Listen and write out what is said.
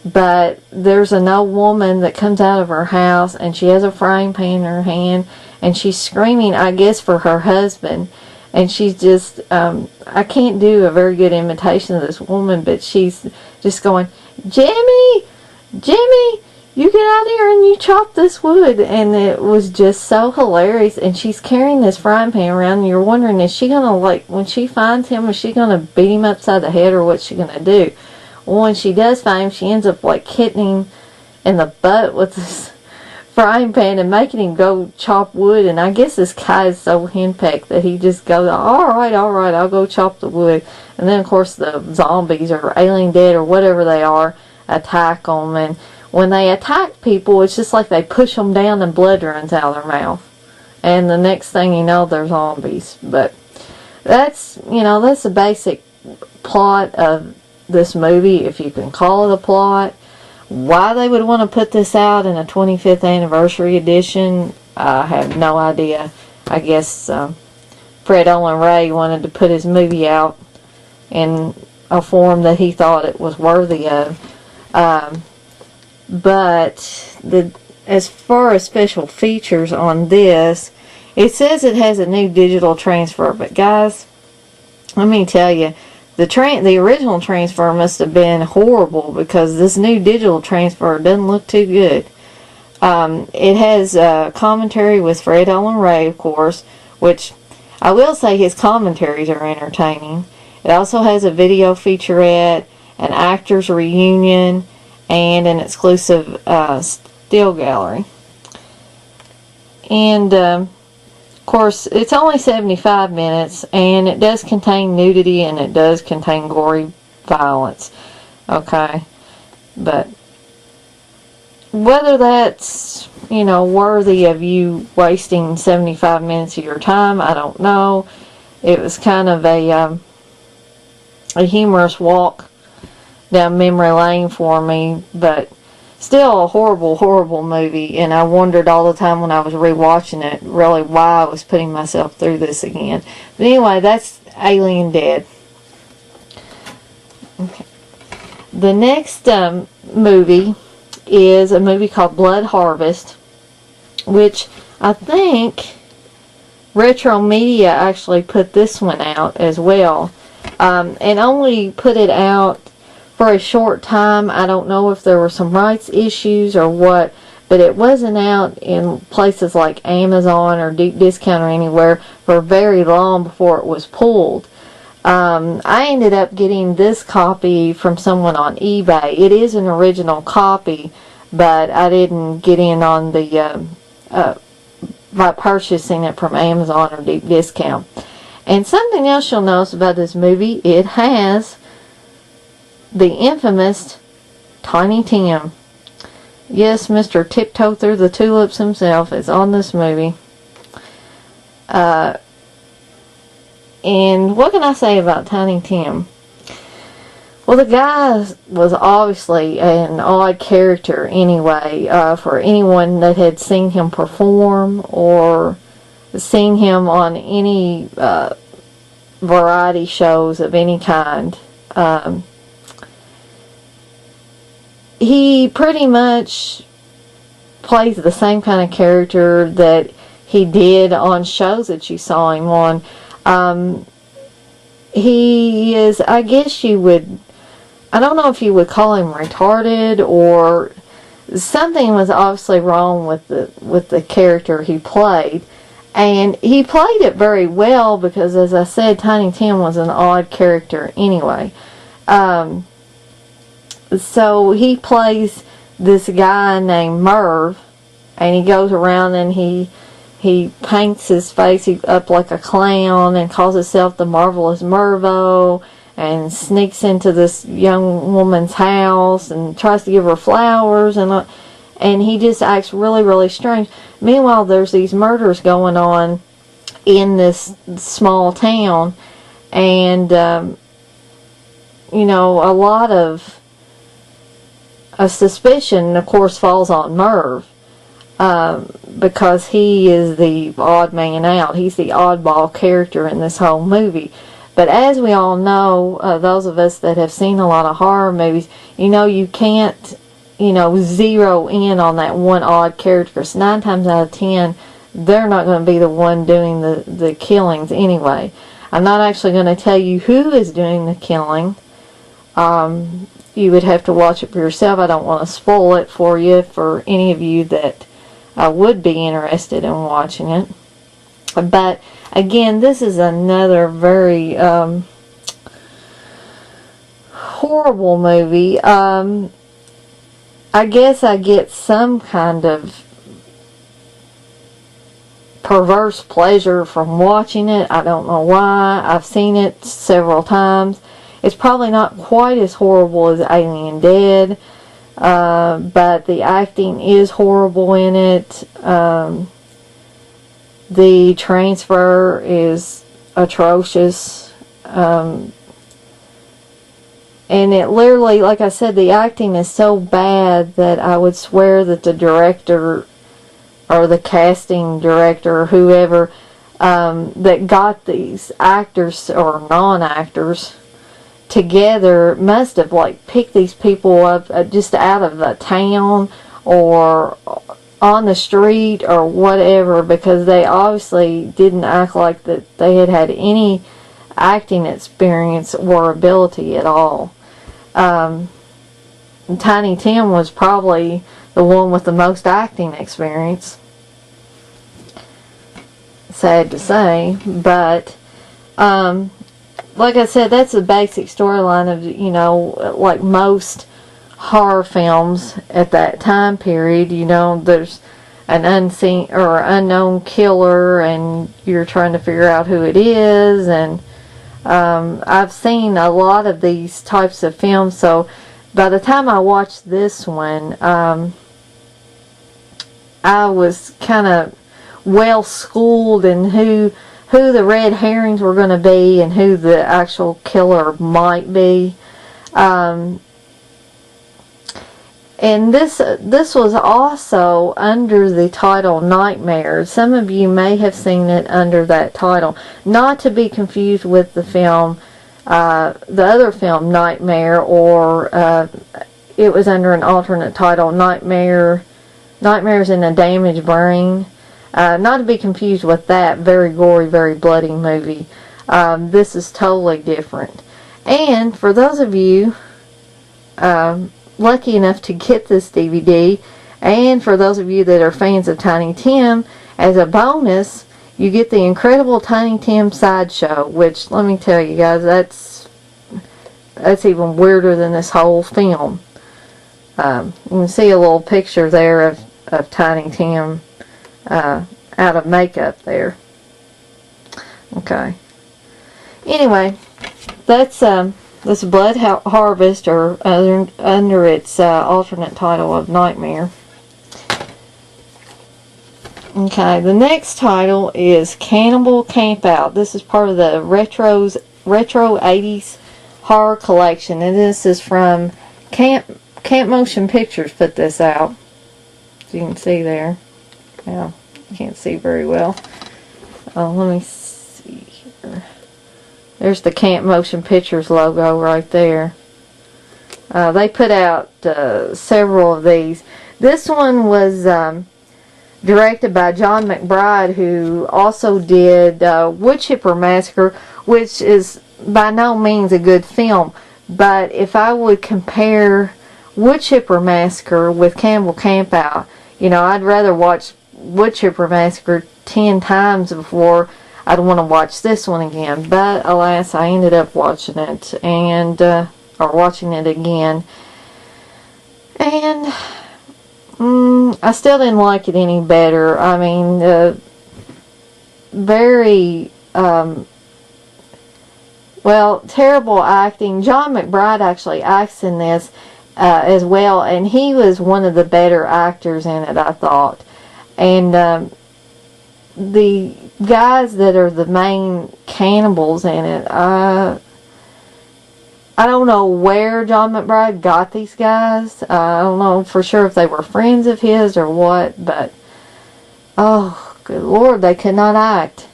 But there's an old woman that comes out of her house, and she has a frying pan in her hand, and she's screaming, I guess, for her husband. And she's just, I can't do a very good imitation of this woman, but she's just going, Jimmy, Jimmy, you get out here and you chop this wood. And it was just so hilarious. And she's carrying this frying pan around, and you're wondering, is she going to, like, when she finds him, is she going to beat him upside the head, or what's she going to do? Well, when she does find him, she ends up, like, hitting him in the butt with this frying pan and making him go chop wood. And I guess this guy is so henpecked that he just goes, alright, I'll go chop the wood. And then, of course, the zombies or Alien Dead or whatever they are attack them. And when they attack people, it's just like they push them down and blood runs out of their mouth. And the next thing you know, they're zombies. But that's, that's the basic plot of this movie, if you can call it a plot. Why they would want to put this out in a 25th anniversary edition, I have no idea. I guess Fred Olen Ray wanted to put his movie out in a form that he thought it was worthy of. But as far as special features on this, it says it has a new digital transfer. But guys, let me tell you, the original transfer must have been horrible, because this new digital transfer doesn't look too good. It has commentary with Fred Olen Ray, of course, which I will say his commentaries are entertaining. It also has a video featurette, an actors reunion, and an exclusive still gallery. And of course, it's only 75 minutes, and it does contain nudity, and it does contain gory violence. Okay, but whether that's, worthy of you wasting 75 minutes of your time, I don't know. It was kind of a humorous walk down memory lane for me, but still a horrible, horrible movie. And I wondered all the time when I was rewatching it, really, why I was putting myself through this again. But anyway, that's Alien Dead. Okay. The next movie is a movie called Blood Harvest, which I think Retro Media actually put this one out as well, and only put it out for a short time. I don't know if there were some rights issues or what, but it wasn't out in places like Amazon or Deep Discount or anywhere for very long before it was pulled. I ended up getting this copy from someone on eBay. It is an original copy, but I didn't get in on the by purchasing it from Amazon or Deep Discount. And something else you'll notice about this movie, it has the infamous Tiny Tim. Yes, Mr. Tiptoe Through the Tulips himself is on this movie. And what can I say about Tiny Tim? Well, the guy was obviously an odd character anyway, for anyone that had seen him perform or seen him on any variety shows of any kind. He pretty much plays the same kind of character that he did on shows that you saw him on. He is, I guess you would, I don't know if you would call him retarded, or something was obviously wrong with the character he played. And he played it very well because, as I said, Tiny Tim was an odd character anyway. So he plays this guy named Merv, and he goes around and he paints his face up like a clown and calls himself the Marvelous Mervo, and sneaks into this young woman's house and tries to give her flowers, and he just acts really, really strange. Meanwhile, there's these murders going on in this small town, and a lot of suspicion, of course, falls on Merv, because he is the odd man out. He's the oddball character in this whole movie. But as we all know, those of us that have seen a lot of horror movies, you can't, zero in on that one odd character. Because 9 times out of 10, they're not going to be the one doing the killings anyway. I'm not actually going to tell you who is doing the killing. You would have to watch it for yourself. I don't want to spoil it for you, for any of you that would be interested in watching it. But again, this is another very horrible movie. I guess I get some kind of perverse pleasure from watching it. I don't know why. I've seen it several times. It's probably not quite as horrible as Alien Dead, but the acting is horrible in it. The transfer is atrocious. And it literally, like I said, the acting is so bad that I would swear that the director or the casting director or whoever that got these actors or non-actors together must have picked these people up just out of a town or on the street or whatever, because they obviously didn't act like that they had any acting experience or ability at all. Tiny Tim was probably the one with the most acting experience. Sad to say, but like I said, that's the basic storyline of, like most horror films at that time period. There's an unseen or unknown killer and you're trying to figure out who it is, and I've seen a lot of these types of films, so by the time I watched this one, I was kind of well schooled in who the red herrings were going to be and who the actual killer might be. And this was also under the title Nightmare. Some of you may have seen it under that title. Not to be confused with the film, the other film Nightmare, or it was under an alternate title, Nightmares in a Damaged Brain. Not to be confused with that very gory, very bloody movie. This is totally different. And for those of you lucky enough to get this DVD, and for those of you that are fans of Tiny Tim, as a bonus, you get the Incredible Tiny Tim Sideshow, which, let me tell you guys, that's even weirder than this whole film. You can see a little picture there of Tiny Tim out of makeup there. Okay. Anyway, that's Blood Harvest, or under its alternate title of Nightmare. Okay, the next title is Cannibal Campout. This is part of the retro 80s horror collection, and this is from Camp Motion Pictures put this out. As you can see there. Yeah, you can't see very well. Let me see here. There's the Camp Motion Pictures logo right there. They put out several of these. This one was directed by John McBride, who also did Wood Chipper Massacre, which is by no means a good film. But if I would compare Wood Chipper Massacre with Cannibal Campout, I'd rather watch Wood Chipper Massacre 10 times before I'd want to watch this one again. But alas, I ended up watching it, and or watching it again, and I still didn't like it any better. I mean, very well, terrible acting. John McBride actually acts in this as well, and he was one of the better actors in it, I thought. And the guys that are the main cannibals in it, I don't know where John McBride got these guys. I don't know for sure if they were friends of his or what, but oh, good Lord, they could not act.